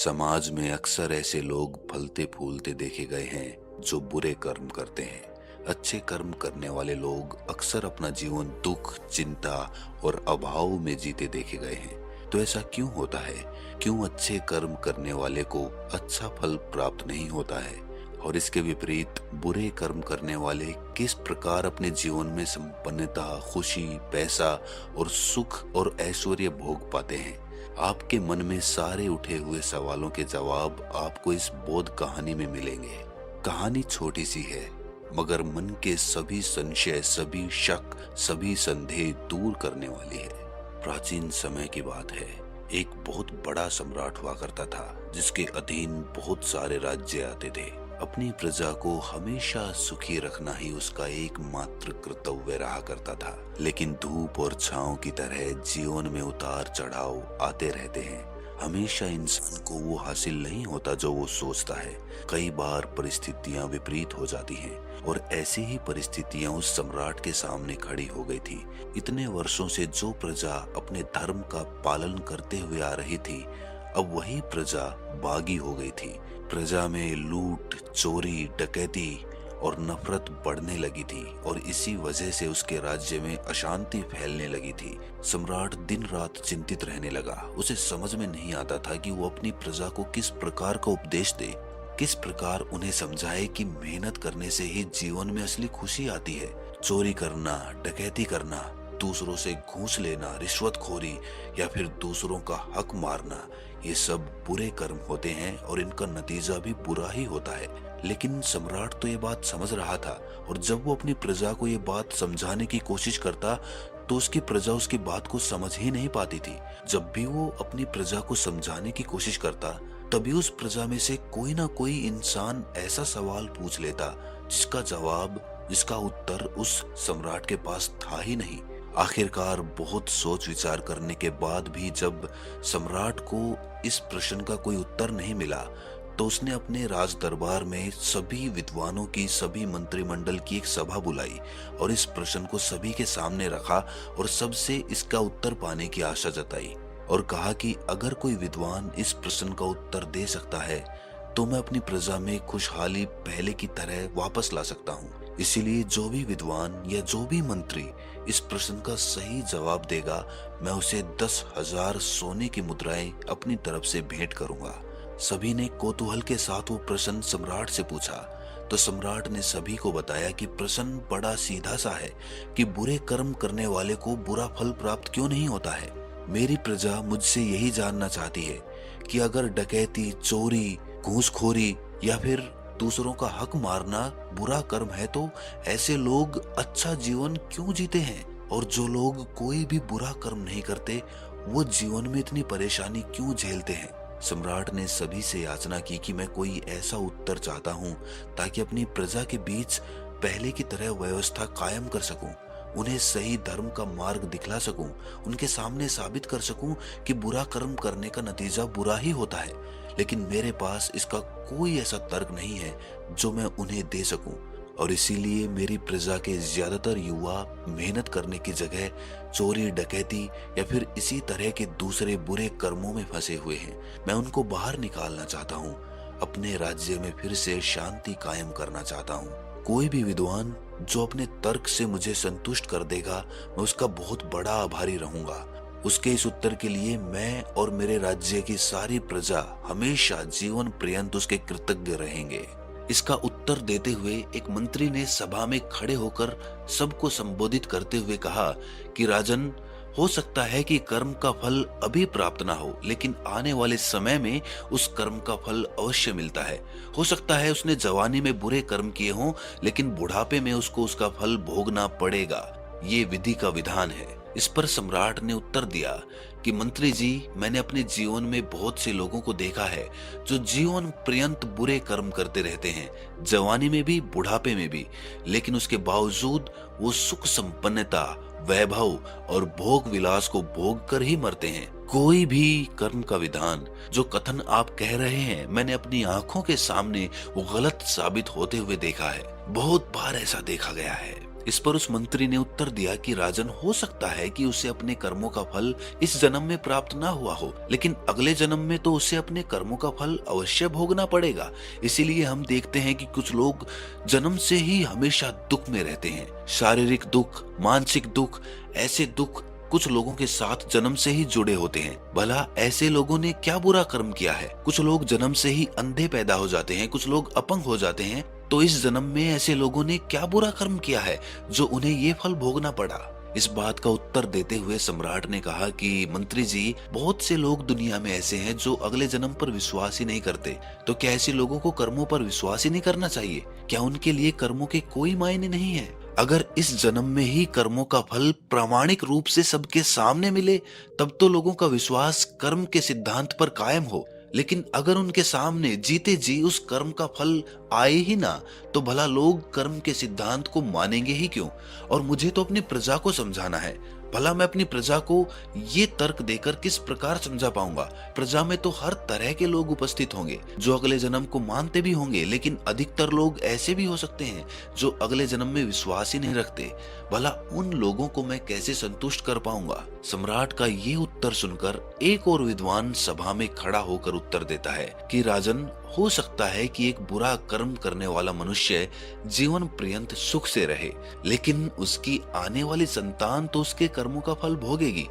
समाज में अक्सर ऐसे लोग फलते फूलते देखे गए हैं जो बुरे कर्म करते हैं। अच्छे कर्म करने वाले लोग अक्सर अपना जीवन दुख, चिंता और अभाव में जीते देखे गए हैं। तो ऐसा क्यों होता है? क्यों अच्छे कर्म करने वाले को अच्छा फल प्राप्त नहीं होता है और इसके विपरीत बुरे कर्म करने वाले किस प्रकार अपने जीवन में संपन्नता, खुशी, पैसा और सुख और ऐश्वर्य भोग पाते हैं? आपके मन में सारे उठे हुए सवालों के जवाब आपको इस बोध कहानी में मिलेंगे। कहानी छोटी सी है मगर मन के सभी संशय, सभी शक, सभी संदेह दूर करने वाली है। प्राचीन समय की बात है। एक बहुत बड़ा सम्राट हुआ करता था जिसके अधीन बहुत सारे राज्य आते थे। अपनी प्रजा को हमेशा सुखी रखना ही उसका एकमात्र कर्तव्य रहा करता था। लेकिन धूप और छांव की तरह जीवन में उतार चढ़ाव आते रहते हैं। हमेशा इंसान को वो हासिल नहीं होता जो वो सोचता है। कई बार परिस्थितियां विपरीत हो जाती हैं और ऐसी ही परिस्थितियां उस सम्राट के सामने खड़ी हो गई थी। इतने वर्षों से जो प्रजा अपने धर्म का पालन करते हुए आ रही थी, अब वही प्रजा बागी हो गई थी। प्रजा में लूट, चोरी, डकैती और नफरत बढ़ने लगी थी और इसी वजह से उसके राज्य में अशांति फैलने लगी थी। सम्राट दिन रात चिंतित रहने लगा। उसे समझ में नहीं आता था कि वो अपनी प्रजा को किस प्रकार का उपदेश दे, किस प्रकार उन्हें समझाए कि मेहनत करने से ही जीवन में असली खुशी आती है। चोरी करना, डकैती करना, दूसरों से घूस लेना, रिश्वतखोरी या फिर दूसरों का हक मारना, ये सब बुरे कर्म होते हैं और इनका नतीजा भी बुरा ही होता है। लेकिन सम्राट तो ये बात समझ रहा था और जब वो अपनी प्रजा को ये बात समझाने की कोशिश करता तो उसकी प्रजा उसकी बात को समझ ही नहीं पाती थी। जब भी वो अपनी प्रजा को समझाने की कोशिश करता तभी उस प्रजा में से कोई ना कोई इंसान ऐसा सवाल पूछ लेता जिसका जवाब, जिसका उत्तर उस सम्राट के पास था ही नहीं। आखिरकार बहुत सोच विचार करने के बाद भी जब सम्राट को इस प्रश्न का कोई उत्तर नहीं मिला तो उसने अपने राज दरबार में सभी विद्वानों की, सभी मंत्रिमंडल की एक सभा बुलाई और इस प्रश्न को सभी के सामने रखा और सबसे इसका उत्तर पाने की आशा जताई और कहा कि अगर कोई विद्वान इस प्रश्न का उत्तर दे सकता है तो मैं अपनी प्रजा में खुशहाली पहले की तरह वापस ला सकता हूँ। इसीलिए जो भी विद्वान या जो भी मंत्री इस प्रश्न का सही जवाब देगा, मैं उसे 10,000 सोने की मुद्राएं अपनी तरफ से भेंट करूंगा। सभी ने कौतूहल के साथ वो प्रश्न सम्राट से पूछा तो सम्राट ने सभी को बताया कि प्रश्न बड़ा सीधा सा है कि बुरे कर्म करने वाले को बुरा फल प्राप्त क्यों नहीं होता है। मेरी प्रजा मुझसे यही जानना चाहती है कि अगर डकैती, चोरी, घूसखोरी या फिर दूसरों का हक मारना बुरा कर्म है तो ऐसे लोग अच्छा जीवन क्यों जीते हैं, और जो लोग कोई भी बुरा कर्म नहीं करते वो जीवन में इतनी परेशानी क्यों झेलते हैं। सम्राट ने सभी से याचना की कि मैं कोई ऐसा उत्तर चाहता हूँ ताकि अपनी प्रजा के बीच पहले की तरह व्यवस्था कायम कर सकूं, उन्हें सही धर्म का मार्ग दिखला सकूं, उनके सामने साबित कर सकूं कि बुरा कर्म करने का नतीजा बुरा ही होता है। लेकिन मेरे पास इसका कोई ऐसा तर्क नहीं है जो मैं उन्हें दे सकूं और इसीलिए मेरी प्रजा के ज्यादातर युवा मेहनत करने की जगह चोरी, डकैती या फिर इसी तरह के दूसरे बुरे कर्मों में फंसे हुए हैं। मैं उनको बाहर निकालना चाहता हूँ, अपने राज्य में फिर से शांति कायम करना चाहता हूँ। कोई भी विद्वान जो अपने तर्क से मुझे संतुष्ट कर देगा, मैं उसका बहुत बड़ा आभारी रहूंगा। उसके इस उत्तर के लिए मैं और मेरे राज्य की सारी प्रजा हमेशा जीवन पर्यंत उसके कृतज्ञ रहेंगे। इसका उत्तर देते हुए एक मंत्री ने सभा में खड़े होकर सबको संबोधित करते हुए कहा कि राजन, हो सकता है कि कर्म का फल अभी प्राप्त ना हो, लेकिन आने वाले समय में उस कर्म का फल अवश्य मिलता है। हो सकता है उसने जवानी में बुरे कर्म किए हों, लेकिन बुढ़ापे में उसको उसका फल भोगना पड़ेगा। ये विधि का विधान है। इस पर सम्राट ने उत्तर दिया कि मंत्री जी, मैंने अपने जीवन में बहुत से लोगों को देखा है जो जीवन पर्यंत बुरे कर्म करते रहते हैं, जवानी में भी, बुढ़ापे में भी, लेकिन उसके बावजूद वो सुख, संपन्नता, वैभव और भोग विलास को भोग कर ही मरते हैं। कोई भी कर्म का विधान जो कथन आप कह रहे हैं, मैंने अपनी आंखों के सामने वो गलत साबित होते हुए देखा है। बहुत बार ऐसा देखा गया है। इस पर उस मंत्री ने उत्तर दिया कि राजन, हो सकता है कि उसे अपने कर्मों का फल इस जन्म में प्राप्त ना हुआ हो, लेकिन अगले जन्म में तो उसे अपने कर्मों का फल अवश्य भोगना पड़ेगा। इसीलिए हम देखते हैं कि कुछ लोग जन्म से ही हमेशा दुख में रहते हैं। शारीरिक दुख, मानसिक दुख, ऐसे दुख कुछ लोगों के साथ जन्म से ही जुड़े होते हैं। भला ऐसे लोगों ने क्या बुरा कर्म किया है? कुछ लोग जन्म से ही अंधे पैदा हो जाते हैं, कुछ लोग अपंग हो जाते हैं। तो इस जन्म में ऐसे लोगों ने क्या बुरा कर्म किया है जो उन्हें ये फल भोगना पड़ा? इस बात का उत्तर देते हुए सम्राट ने कहा कि मंत्री जी, बहुत से लोग दुनिया में ऐसे हैं जो अगले जन्म पर विश्वास ही नहीं करते। तो क्या ऐसे लोगों को कर्मों पर विश्वास ही नहीं करना चाहिए? क्या उनके लिए कर्मों के कोई मायने नहीं है? अगर इस जन्म में ही कर्मों का फल प्रामाणिक रूप से सबके सामने मिले, तब तो लोगों का विश्वास कर्म के सिद्धांत पर कायम हो। लेकिन अगर उनके सामने जीते जी उस कर्म का फल आए ही ना, तो भला लोग कर्म के सिद्धांत को मानेंगे ही क्यों? और मुझे तो अपनी प्रजा को समझाना है। भला मैं अपनी प्रजा को ये तर्क देकर किस प्रकार समझा पाऊंगा? प्रजा में तो हर तरह के लोग उपस्थित होंगे जो अगले जन्म को मानते भी होंगे, लेकिन अधिकतर लोग ऐसे भी हो सकते हैं जो अगले जन्म में विश्वास ही नहीं रखते। भला उन लोगों को मैं कैसे संतुष्ट कर पाऊंगा? सम्राट का ये उत्तर सुनकर एक और विद्वान सभा में खड़ा होकर उत्तर देता है कि राजन, हो सकता है कि एक बुरा कर्म करने वाला मनुष्य जीवन पर्यंत सुख से रहे, लेकिन उसकी आने वाली संतान तो उसके कर्मों का फल भोगेगी।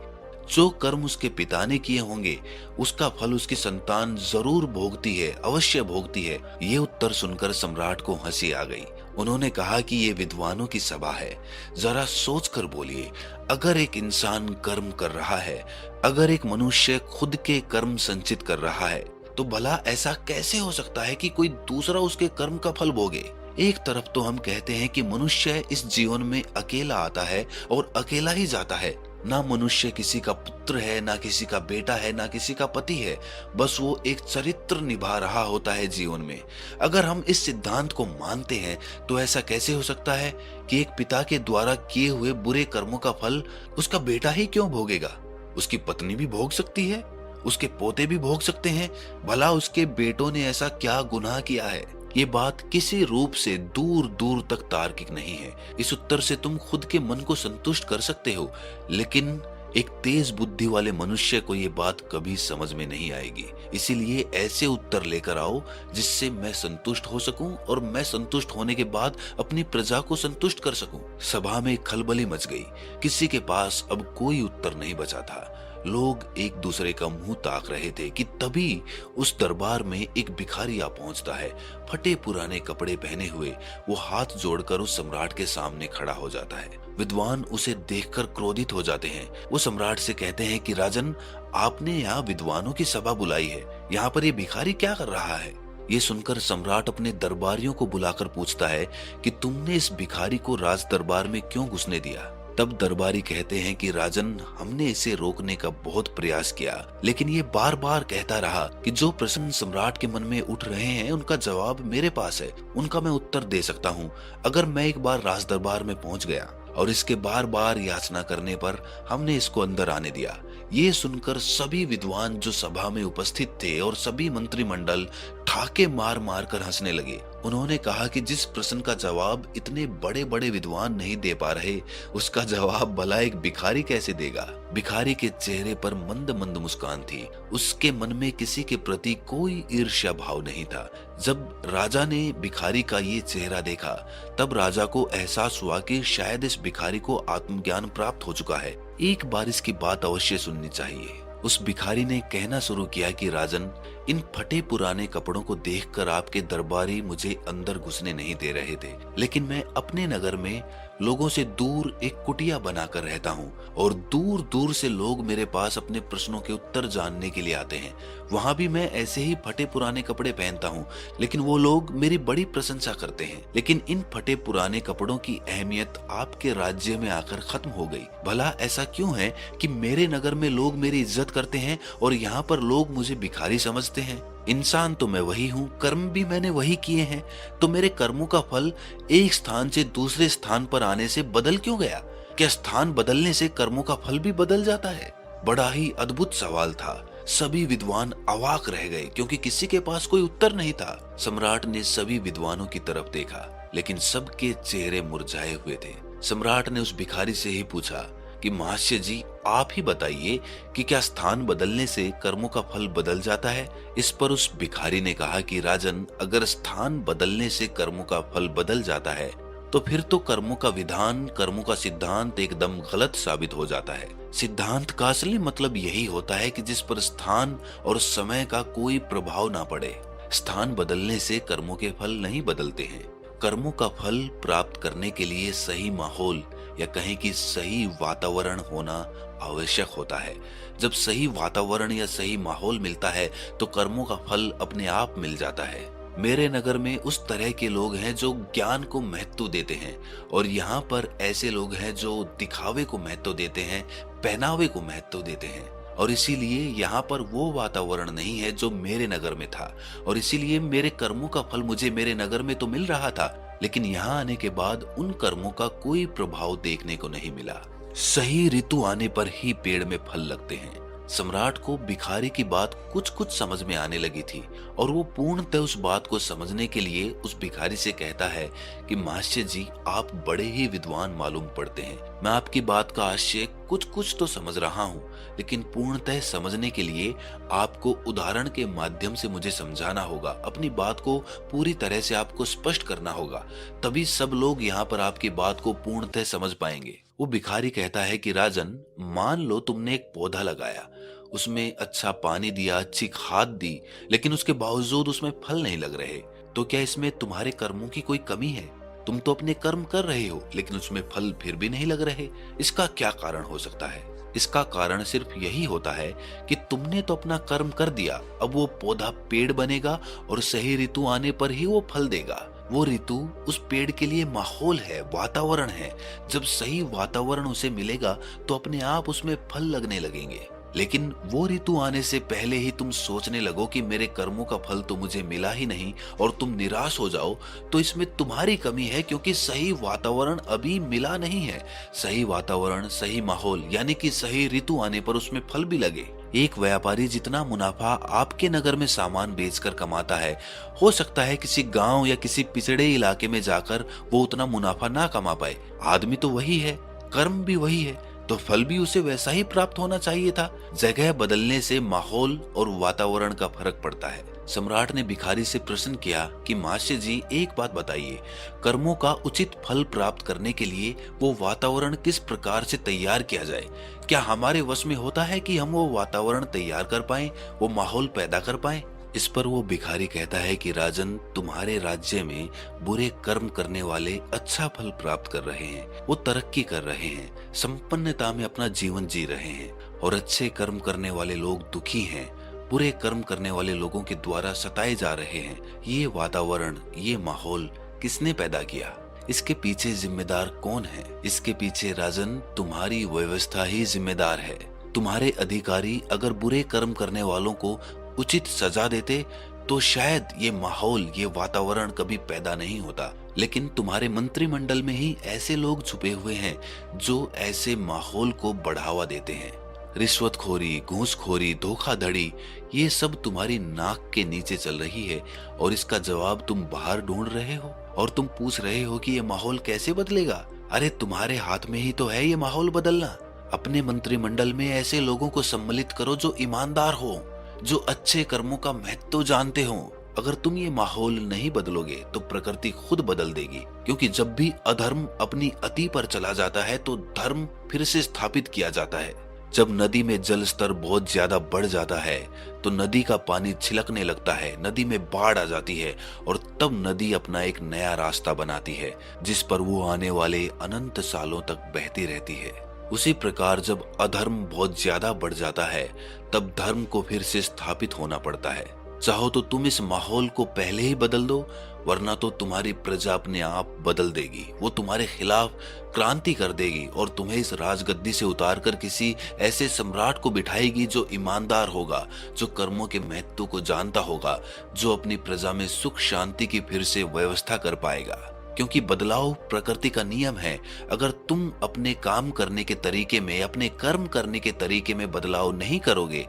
जो कर्म उसके पिता ने किए होंगे उसका फल उसकी संतान जरूर भोगती है, अवश्य भोगती है। ये उत्तर सुनकर सम्राट को हंसी आ गई। उन्होंने कहा कि ये विद्वानों की सभा है, जरा सोच कर बोलिए। अगर एक इंसान कर्म कर रहा है, अगर एक मनुष्य खुद के कर्म संचित कर रहा है, तो भला ऐसा कैसे हो सकता है कि कोई दूसरा उसके कर्म का फल भोगे? एक तरफ तो हम कहते हैं कि मनुष्य इस जीवन में अकेला आता है और अकेला ही जाता है। ना मनुष्य किसी का पुत्र है, ना किसी का बेटा है, ना किसी का पति है। बस वो एक चरित्र निभा रहा होता है जीवन में। अगर हम इस सिद्धांत को मानते हैं तो ऐसा कैसे हो सकता है कि एक पिता के द्वारा किए हुए बुरे कर्मों का फल उसका बेटा ही क्यों भोगेगा? उसकी पत्नी भी भोग सकती है, उसके पोते भी भोग सकते हैं। भला उसके बेटों ने ऐसा क्या गुनाह किया है? ये बात किसी रूप से दूर दूर तक तार्किक नहीं है। इस उत्तर से तुम खुद के मन को संतुष्ट कर सकते हो, लेकिन एक तेज बुद्धि वाले मनुष्य को ये बात कभी समझ में नहीं आएगी। इसीलिए ऐसे उत्तर लेकर आओ जिससे मैं संतुष्ट हो सकूं और मैं संतुष्ट होने के बाद अपनी प्रजा को संतुष्ट कर सकूं। सभा में खलबली मच गई। किसी के पास अब कोई उत्तर नहीं बचा था। लोग एक दूसरे का मुंह ताक रहे थे कि तभी उस दरबार में एक भिखारी आ पहुंचता है। फटे पुराने कपड़े पहने हुए वो हाथ जोड़कर उस सम्राट के सामने खड़ा हो जाता है। विद्वान उसे देखकर क्रोधित हो जाते हैं। वो सम्राट से कहते हैं कि राजन, आपने यहाँ विद्वानों की सभा बुलाई है, यहाँ पर ये भिखारी क्या कर रहा है? ये सुनकर सम्राट अपने दरबारियों को बुलाकर पूछता है कि तुमने इस भिखारी को राज दरबार में क्यों घुसने दिया? तब दरबारी कहते हैं कि राजन, हमने इसे रोकने का बहुत प्रयास किया, लेकिन ये बार बार कहता रहा कि जो प्रश्न सम्राट के मन में उठ रहे हैं उनका जवाब मेरे पास है, उनका मैं उत्तर दे सकता हूँ। अगर मैं एक बार राज दरबार में पहुंच गया और इसके बार बार याचना करने पर हमने इसको अंदर आने दिया। ये सुनकर सभी विद्वान जो सभा में उपस्थित थे और सभी मंत्रिमंडल ठाके मार मार कर हंसने लगे। उन्होंने कहा कि जिस प्रश्न का जवाब इतने बड़े बड़े विद्वान नहीं दे पा रहे, उसका जवाब भला एक भिखारी कैसे देगा? भिखारी के चेहरे पर मंद मंद मुस्कान थी। उसके मन में किसी के प्रति कोई ईर्ष्या भाव नहीं था। जब राजा ने भिखारी का ये चेहरा देखा, तब राजा को एहसास हुआ कि शायद इस भिखारी को आत्मज्ञान प्राप्त हो चुका है। एक बार इसकी बात अवश्य सुननी चाहिए। उस भिखारी ने कहना शुरू किया कि राजन, इन फटे पुराने कपड़ों को देखकर आपके दरबारी मुझे अंदर घुसने नहीं दे रहे थे, लेकिन मैं अपने नगर में लोगों से दूर एक कुटिया बनाकर रहता हूँ और दूर दूर से लोग मेरे पास अपने प्रश्नों के उत्तर जानने के लिए आते हैं। वहां भी मैं ऐसे ही फटे पुराने कपड़े पहनता हूँ, लेकिन वो लोग मेरी बड़ी प्रशंसा करते हैं। लेकिन इन फटे पुराने कपड़ों की अहमियत आपके राज्य में आकर खत्म हो गई। भला ऐसा क्यों है कि मेरे नगर में लोग मेरी इज्जत करते हैं और यहाँ पर लोग मुझे भिखारी समझते हैं? इंसान तो मैं वही हूँ, कर्म भी मैंने वही किए हैं, तो मेरे कर्मों का फल एक स्थान से दूसरे स्थान पर आने से बदल क्यों गया? क्या स्थान बदलने से कर्मों का फल भी बदल जाता है? बड़ा ही अद्भुत सवाल था। सभी विद्वान अवाक रह गए क्योंकि किसी के पास कोई उत्तर नहीं था। सम्राट ने सभी विद्वानों की तरफ देखा, लेकिन सबके चेहरे मुरझाए हुए थे। सम्राट ने उस भिखारी से ही पूछा कि महाशय जी, आप ही बताइए कि क्या स्थान बदलने से कर्मों का फल बदल जाता है। इस पर उस भिखारी ने कहा कि राजन, अगर स्थान बदलने से कर्मों का फल बदल जाता है तो फिर तो कर्मों का विधान, कर्मों का सिद्धांत एकदम गलत साबित हो जाता है। सिद्धांत का असली मतलब यही होता है कि जिस पर स्थान और समय का कोई प्रभाव ना पड़े। स्थान बदलने से कर्मों के फल नहीं बदलते हैं। कर्मों का फल प्राप्त करने के लिए सही माहौल या कहें कि सही वातावरण होना आवश्यक होता है। जब सही वातावरण या सही माहौल मिलता है तो कर्मों का फल अपने आप मिल जाता है। मेरे नगर में उस तरह के लोग हैं जो ज्ञान को महत्व देते हैं और यहाँ पर ऐसे लोग हैं जो दिखावे को महत्व देते हैं, पहनावे को महत्व देते हैं। और इसीलिए यहाँ पर वो वातावरण नहीं है जो मेरे नगर में था और इसीलिए मेरे कर्मों का फल मुझे मेरे नगर में तो मिल रहा था, लेकिन यहाँ आने के बाद उन कर्मों का कोई प्रभाव देखने को नहीं मिला। सही ऋतु आने पर ही पेड़ में फल लगते हैं। सम्राट को भिखारी की बात कुछ कुछ समझ में आने लगी थी और वो पूर्णतः उस बात को समझने के लिए उस भिखारी से कहता है कि महाशय जी, आप बड़े ही विद्वान मालूम पड़ते हैं। मैं आपकी बात का आशय कुछ कुछ तो समझ रहा हूँ, लेकिन पूर्णतः समझने के लिए आपको उदाहरण के माध्यम से मुझे समझाना होगा। अपनी बात को पूरी तरह से आपको स्पष्ट करना होगा, तभी सब लोग यहाँ पर आपकी बात को पूर्णतः समझ पाएंगे। वो भिखारी कहता है कि राजन, मान लो तुमने एक पौधा लगाया, उसमें अच्छा पानी दिया, अच्छी खाद दी, लेकिन उसके बावजूद उसमें फल नहीं लग रहे, तो क्या इसमें तुम्हारे कर्मों की कोई कमी है? तुम तो अपने कर्म कर रहे हो लेकिन उसमें फल फिर भी नहीं लग रहे। इसका क्या कारण हो सकता है? इसका कारण सिर्फ यही होता है कि तुमने तो अपना कर्म कर दिया। अब वो पौधा पेड़ बनेगा और सही ऋतु आने पर ही वो फल देगा। वो ऋतु उस पेड़ के लिए माहौल है, वातावरण है। जब सही वातावरण उसे मिलेगा तो अपने आप उसमें फल लगने लगेंगे। लेकिन वो ऋतु आने से पहले ही तुम सोचने लगो कि मेरे कर्मों का फल तो मुझे मिला ही नहीं और तुम निराश हो जाओ, तो इसमें तुम्हारी कमी है, क्योंकि सही वातावरण अभी मिला नहीं है। सही वातावरण, सही माहौल यानी कि सही ऋतु आने पर उसमें फल भी लगे। एक व्यापारी जितना मुनाफा आपके नगर में सामान बेचकर कमाता है, हो सकता है किसी गांव या किसी पिछड़े इलाके में जाकर वो उतना मुनाफा ना कमा पाए। आदमी तो वही है, कर्म भी वही है, तो फल भी उसे वैसा ही प्राप्त होना चाहिए था। जगह बदलने से माहौल और वातावरण का फर्क पड़ता है। सम्राट ने भिखारी से प्रश्न किया कि महाशय जी, एक बात बताइए, कर्मों का उचित फल प्राप्त करने के लिए वो वातावरण किस प्रकार से तैयार किया जाए? क्या हमारे वश में होता है कि हम वो वातावरण तैयार कर पाएं, वो माहौल पैदा कर पाएं? इस पर वो भिखारी कहता है कि राजन, तुम्हारे राज्य में बुरे कर्म करने वाले अच्छा फल प्राप्त कर रहे हैं, वो तरक्की कर रहे हैं, संपन्नता में अपना जीवन जी रहे हैं, और अच्छे कर्म करने वाले लोग दुखी हैं, बुरे कर्म करने वाले लोगों के द्वारा सताए जा रहे हैं। ये वातावरण, ये माहौल किसने पैदा किया? इसके पीछे जिम्मेदार कौन है? इसके पीछे राजन तुम्हारी व्यवस्था ही जिम्मेदार है। तुम्हारे अधिकारी अगर बुरे कर्म करने वालों को उचित सजा देते तो शायद ये माहौल, ये वातावरण कभी पैदा नहीं होता। लेकिन तुम्हारे मंत्रिमंडल में ही ऐसे लोग छुपे हुए हैं जो ऐसे माहौल को बढ़ावा देते हैं। रिश्वतखोरी, घूसखोरी, धोखाधड़ी, ये सब तुम्हारी नाक के नीचे चल रही है और इसका जवाब तुम बाहर ढूंढ रहे हो और तुम पूछ रहे हो कि ये माहौल कैसे बदलेगा। अरे तुम्हारे हाथ में ही तो है ये माहौल बदलना। अपने मंत्रिमंडल में ऐसे लोगों को सम्मिलित करो जो ईमानदार हो, जो अच्छे कर्मों का महत्व जानते हो। अगर तुम ये माहौल नहीं बदलोगे तो प्रकृति खुद बदल देगी, क्योंकि जब भी अधर्म अपनी अति पर चला जाता है तो धर्म फिर से स्थापित किया जाता है। जब नदी में जल स्तर बहुत ज्यादा बढ़ जाता है तो नदी का पानी छिलकने लगता है, नदी में बाढ़ आ जाती है और तब नदी अपना एक नया रास्ता बनाती है जिस पर वो आने वाले अनंत सालों तक बहती रहती है। उसी प्रकार जब अधर्म बहुत ज्यादा बढ़ जाता है तब धर्म को फिर से स्थापित होना पड़ता है। चाहो तो तुम इस माहौल को पहले ही बदल दो, वरना तो तुम्हारी प्रजा अपने आप बदल देगी। वो तुम्हारे खिलाफ क्रांति कर देगी और तुम्हें इस राजगद्दी से उतारकर किसी ऐसे सम्राट को बिठाएगी जो ईमानदार होगा, जो कर्मों के महत्व को जानता होगा, जो अपनी प्रजा में सुख शांति की फिर से व्यवस्था कर पाएगा। क्योंकि बदलाव प्रकृति का नियम है। अगर तुम अपने काम करने के तरीके में, अपने कर्म करने के तरीके में बदलाव नहीं करोगे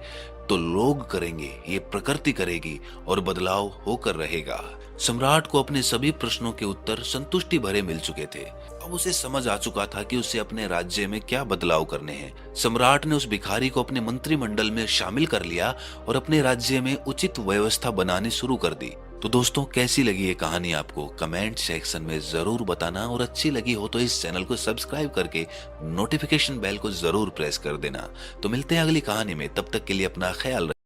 तो लोग करेंगे, ये प्रकृति करेगी और बदलाव होकर रहेगा। सम्राट को अपने सभी प्रश्नों के उत्तर संतुष्टि भरे मिल चुके थे। अब उसे समझ आ चुका था कि उसे अपने राज्य में क्या बदलाव करने हैं। सम्राट ने उस भिखारी को अपने मंत्रिमंडल में शामिल कर लिया और अपने राज्य में उचित व्यवस्था बनानी शुरू कर दी। तो दोस्तों, कैसी लगी ये कहानी आपको कमेंट सेक्शन में जरूर बताना, और अच्छी लगी हो तो इस चैनल को सब्सक्राइब करके नोटिफिकेशन बेल को जरूर प्रेस कर देना। तो मिलते हैं अगली कहानी में, तब तक के लिए अपना ख्याल रखिए।